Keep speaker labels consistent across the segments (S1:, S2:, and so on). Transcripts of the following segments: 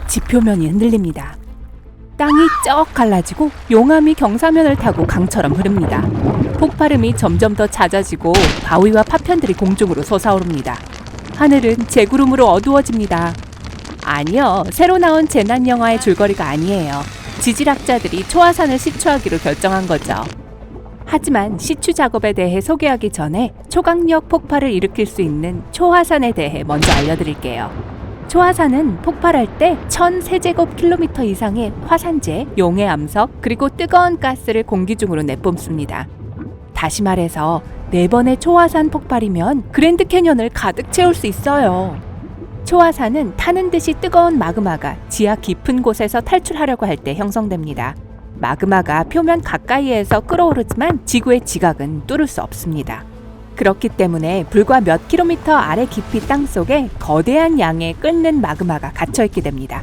S1: 지표면이 흔들립니다. 땅이 쩍 갈라지고 용암이 경사면을 타고 강처럼 흐릅니다. 폭발음이 점점 더 잦아지고 바위와 파편들이 공중으로 솟아오릅니다. 하늘은 재구름으로 어두워집니다. 아니요, 새로 나온 재난 영화의 줄거리가 아니에요. 지질학자들이 초화산을 시추하기로 결정한 거죠. 하지만 시추 작업에 대해 소개하기 전에 초강력 폭발을 일으킬 수 있는 초화산에 대해 먼저 알려드릴게요. 초화산은 폭발할 때 1000세제곱킬로미터 이상의 화산재, 용해암석, 그리고 뜨거운 가스를 공기 중으로 내뿜습니다. 다시 말해서 4번의 초화산 폭발이면 그랜드 캐년을 가득 채울 수 있어요. 초화산은 타는 듯이 뜨거운 마그마가 지하 깊은 곳에서 탈출하려고 할 때 형성됩니다. 마그마가 표면 가까이에서 끓어오르지만 지구의 지각은 뚫을 수 없습니다. 그렇기 때문에 불과 몇 킬로미터 아래 깊이 땅속에 거대한 양의 끓는 마그마가 갇혀있게 됩니다.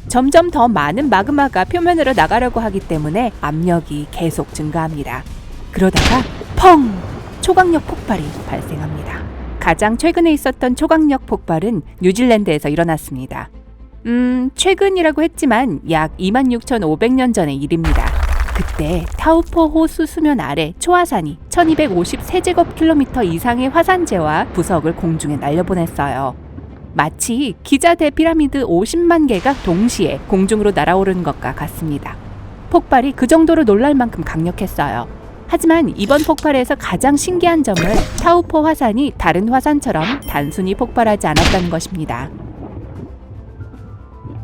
S1: 점점 더 많은 마그마가 표면으로 나가려고 하기 때문에 압력이 계속 증가합니다. 그러다가 펑! 초강력 폭발이 발생합니다. 가장 최근에 있었던 초강력 폭발은 뉴질랜드에서 일어났습니다. 최근이라고 했지만 약 26,500년 전의 일입니다. 그때 타우포 호수 수면 아래 초화산이 1250세제곱킬로미터 이상의 화산재와 부석을 공중에 날려보냈어요. 마치 기자 대피라미드 50만 개가 동시에 공중으로 날아오르는 것과 같습니다. 폭발이 그 정도로 놀랄 만큼 강력했어요. 하지만 이번 폭발에서 가장 신기한 점은 타우포 화산이 다른 화산처럼 단순히 폭발하지 않았다는 것입니다.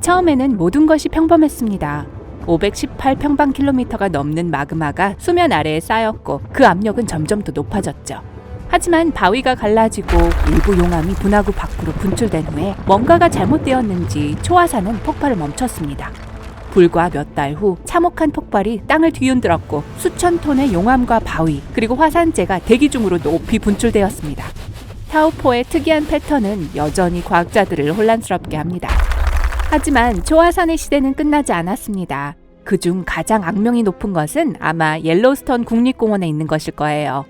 S1: 처음에는 모든 것이 평범했습니다. 518평방킬로미터가 넘는 마그마가 수면 아래에 쌓였고 그 압력은 점점 더 높아졌죠. 하지만 바위가 갈라지고 일부 용암이 분화구 밖으로 분출된 후에 뭔가가 잘못되었는지 초화산은 폭발을 멈췄습니다. 불과 몇 달 후 참혹한 폭발이 땅을 뒤흔들었고 수천 톤의 용암과 바위 그리고 화산재가 대기 중으로 높이 분출되었습니다. 타우포의 특이한 패턴은 여전히 과학자들을 혼란스럽게 합니다. 하지만 초화산의 시대는 끝나지 않았습니다. 그중 가장 악명이 높은 것은 아마 옐로우스톤 국립공원에 있는 것일 거예요.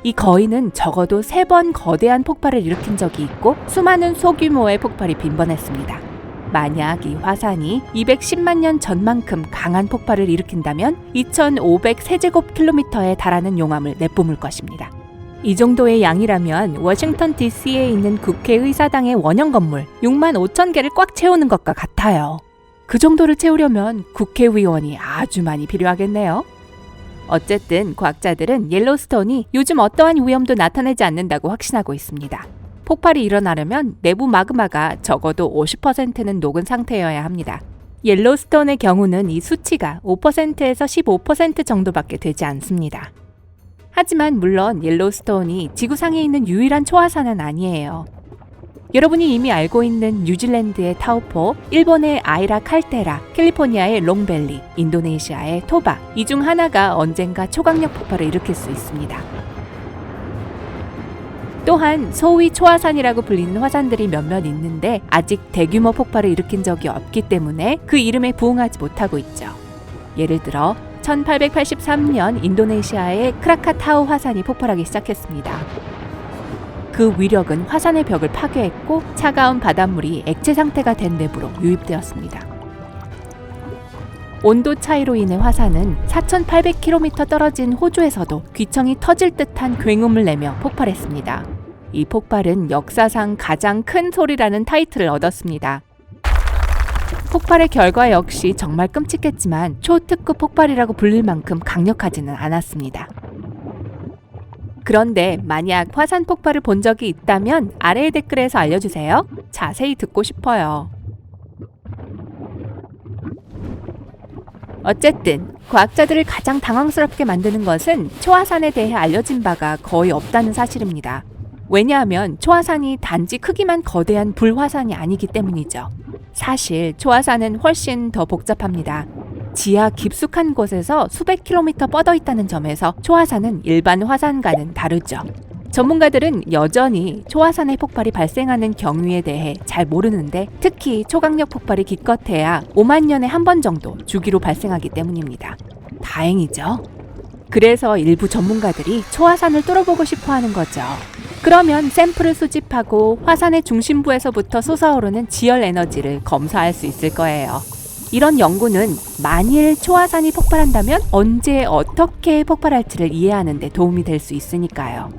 S1: 이 거인은 적어도 3번 거대한 폭발을 일으킨 적이 있고 수많은 소규모의 폭발이 빈번했습니다. 만약 이 화산이 210만 년 전만큼 강한 폭발을 일으킨다면 2500세제곱킬로미터에 달하는 용암을 내뿜을 것입니다. 이 정도의 양이라면 워싱턴 DC에 있는 국회의사당의 원형 건물 6만 5천 개를 꽉 채우는 것과 같아요. 그 정도를 채우려면 국회의원이 아주 많이 필요하겠네요. 어쨌든 과학자들은 옐로우스톤이 요즘 어떠한 위험도 나타내지 않는다고 확신하고 있습니다. 폭발이 일어나려면 내부 마그마가 적어도 50%는 녹은 상태여야 합니다. 옐로우스톤의 경우는 이 수치가 5%에서 15% 정도밖에 되지 않습니다. 하지만 물론 옐로우스톤이 지구상에 있는 유일한 초화산은 아니에요. 여러분이 이미 알고 있는 뉴질랜드의 타우포, 일본의 아이라 칼데라, 캘리포니아의 롱밸리, 인도네시아의 토바, 이 중 하나가 언젠가 초강력 폭발을 일으킬 수 있습니다. 또한 소위 초화산이라고 불리는 화산들이 몇몇 있는데 아직 대규모 폭발을 일으킨 적이 없기 때문에 그 이름에 부응하지 못하고 있죠. 예를 들어 1883년 인도네시아의 크라카타우 화산이 폭발하기 시작했습니다. 그 위력은 화산의 벽을 파괴했고 차가운 바닷물이 액체 상태가 된 내부로 유입되었습니다. 온도 차이로 인해 화산은 4,800km 떨어진 호주에서도 귀청이 터질 듯한 굉음을 내며 폭발했습니다. 이 폭발은 역사상 가장 큰 소리라는 타이틀을 얻었습니다. 폭발의 결과 역시 정말 끔찍했지만 초특급 폭발이라고 불릴 만큼 강력하지는 않았습니다. 그런데 만약 화산 폭발을 본 적이 있다면 아래의 댓글에서 알려주세요. 자세히 듣고 싶어요. 어쨌든 과학자들을 가장 당황스럽게 만드는 것은 초화산에 대해 알려진 바가 거의 없다는 사실입니다. 왜냐하면 초화산이 단지 크기만 거대한 불화산이 아니기 때문이죠. 사실 초화산은 훨씬 더 복잡합니다. 지하 깊숙한 곳에서 수백 킬로미터 뻗어 있다는 점에서 초화산은 일반 화산과는 다르죠. 전문가들은 여전히 초화산의 폭발이 발생하는 경위에 대해 잘 모르는데 특히 초강력 폭발이 기껏해야 5만 년에 한 번 정도 주기로 발생하기 때문입니다. 다행이죠. 그래서 일부 전문가들이 초화산을 뚫어보고 싶어 하는 거죠. 그러면 샘플을 수집하고 화산의 중심부에서부터 솟아오르는 지열 에너지를 검사할 수 있을 거예요. 이런 연구는 만일 초화산이 폭발한다면 언제 어떻게 폭발할지를 이해하는 데 도움이 될 수 있으니까요.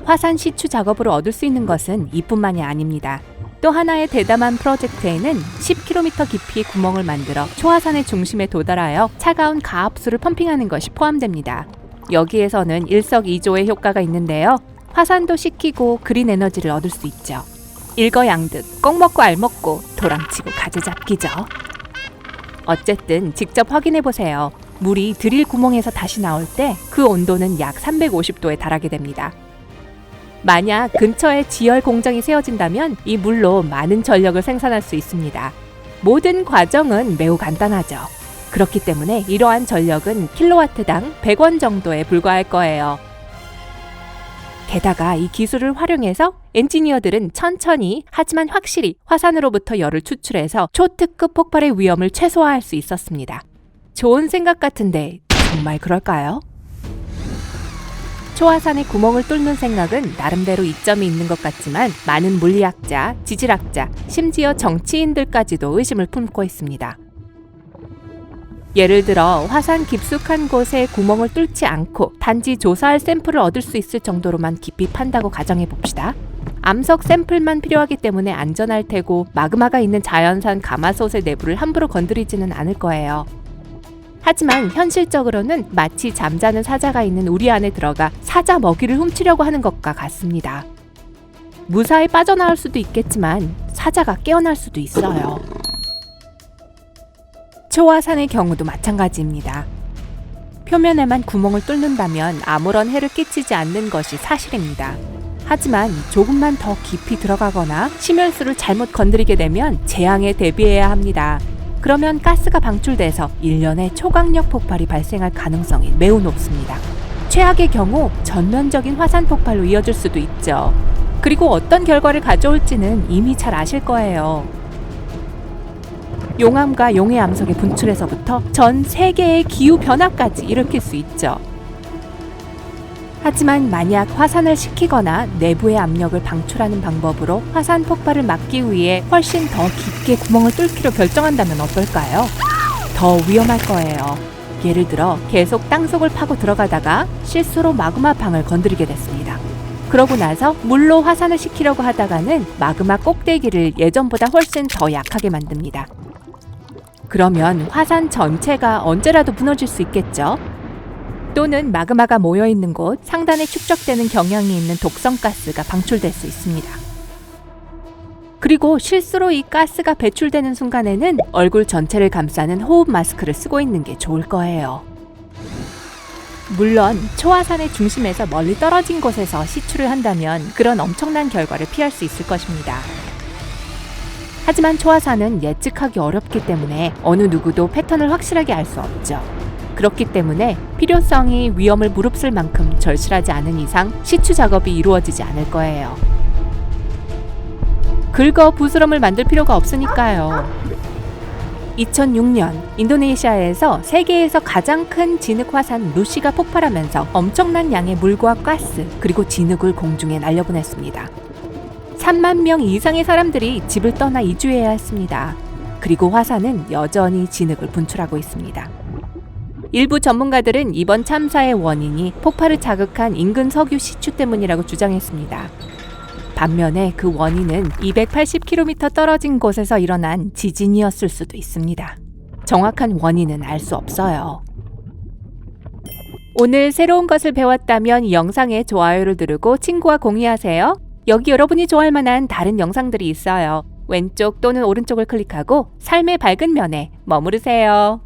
S1: 화산 시추 작업으로 얻을 수 있는 것은 이뿐만이 아닙니다. 또 하나의 대담한 프로젝트에는 10km 깊이의 구멍을 만들어 초화산의 중심에 도달하여 차가운 가압수를 펌핑하는 것이 포함됩니다. 여기에서는 일석이조의 효과가 있는데요. 화산도 식히고 그린 에너지를 얻을 수 있죠. 일거양득, 꼭 먹고 알 먹고 도랑치고 가지잡기죠. 어쨌든 직접 확인해보세요. 물이 드릴 구멍에서 다시 나올 때 그 온도는 약 350도에 달하게 됩니다. 만약 근처에 지열 공장이 세워진다면 이 물로 많은 전력을 생산할 수 있습니다. 모든 과정은 매우 간단하죠. 그렇기 때문에 이러한 전력은 킬로와트당 100원 정도에 불과할 거예요. 게다가 이 기술을 활용해서 엔지니어들은 천천히 하지만 확실히 화산으로부터 열을 추출해서 초특급 폭발의 위험을 최소화할 수 있었습니다. 좋은 생각 같은데 정말 그럴까요? 초화산의 구멍을 뚫는 생각은 나름대로 이점이 있는 것 같지만 많은 물리학자, 지질학자, 심지어 정치인들까지도 의심을 품고 있습니다. 예를 들어 화산 깊숙한 곳에 구멍을 뚫지 않고 단지 조사할 샘플을 얻을 수 있을 정도로만 깊이 판다고 가정해 봅시다. 암석 샘플만 필요하기 때문에 안전할 테고 마그마가 있는 자연산 가마솥의 내부를 함부로 건드리지는 않을 거예요. 하지만 현실적으로는 마치 잠자는 사자가 있는 우리 안에 들어가 사자 먹이를 훔치려고 하는 것과 같습니다. 무사히 빠져나올 수도 있겠지만 사자가 깨어날 수도 있어요. 초화산의 경우도 마찬가지입니다. 표면에만 구멍을 뚫는다면 아무런 해를 끼치지 않는 것이 사실입니다. 하지만 조금만 더 깊이 들어가거나 심혈수를 잘못 건드리게 되면 재앙에 대비해야 합니다. 그러면 가스가 방출돼서 일련의 초강력 폭발이 발생할 가능성이 매우 높습니다. 최악의 경우 전면적인 화산 폭발로 이어질 수도 있죠. 그리고 어떤 결과를 가져올지는 이미 잘 아실 거예요. 용암과 용해 암석의 분출에서부터 전 세계의 기후 변화까지 일으킬 수 있죠. 하지만 만약 화산을 식히거나 내부의 압력을 방출하는 방법으로 화산 폭발을 막기 위해 훨씬 더 깊게 구멍을 뚫기로 결정한다면 어떨까요? 더 위험할 거예요. 예를 들어 계속 땅속을 파고 들어가다가 실수로 마그마 방을 건드리게 됐습니다. 그러고 나서 물로 화산을 식히려고 하다가는 마그마 꼭대기를 예전보다 훨씬 더 약하게 만듭니다. 그러면 화산 전체가 언제라도 무너질 수 있겠죠? 또는 마그마가 모여있는 곳 상단에 축적되는 경향이 있는 독성가스가 방출될 수 있습니다. 그리고 실수로 이 가스가 배출되는 순간에는 얼굴 전체를 감싸는 호흡 마스크를 쓰고 있는 게 좋을 거예요. 물론 초화산의 중심에서 멀리 떨어진 곳에서 시추를 한다면 그런 엄청난 결과를 피할 수 있을 것입니다. 하지만 초화산은 예측하기 어렵기 때문에 어느 누구도 패턴을 확실하게 알 수 없죠. 그렇기 때문에 필요성이 위험을 무릅쓸 만큼 절실하지 않은 이상 시추 작업이 이루어지지 않을 거예요. 긁어 부스럼을 만들 필요가 없으니까요. 2006년 인도네시아에서 세계에서 가장 큰 진흙 화산 루시가 폭발하면서 엄청난 양의 물과 가스 그리고 진흙을 공중에 날려보냈습니다. 3만 명 이상의 사람들이 집을 떠나 이주해야 했습니다. 그리고 화산은 여전히 진흙을 분출하고 있습니다. 일부 전문가들은 이번 참사의 원인이 폭발을 자극한 인근 석유 시추 때문이라고 주장했습니다. 반면에 그 원인은 280km 떨어진 곳에서 일어난 지진이었을 수도 있습니다. 정확한 원인은 알 수 없어요. 오늘 새로운 것을 배웠다면 이 영상에 좋아요를 누르고 친구와 공유하세요. 여기 여러분이 좋아할 만한 다른 영상들이 있어요. 왼쪽 또는 오른쪽을 클릭하고 삶의 밝은 면에 머무르세요.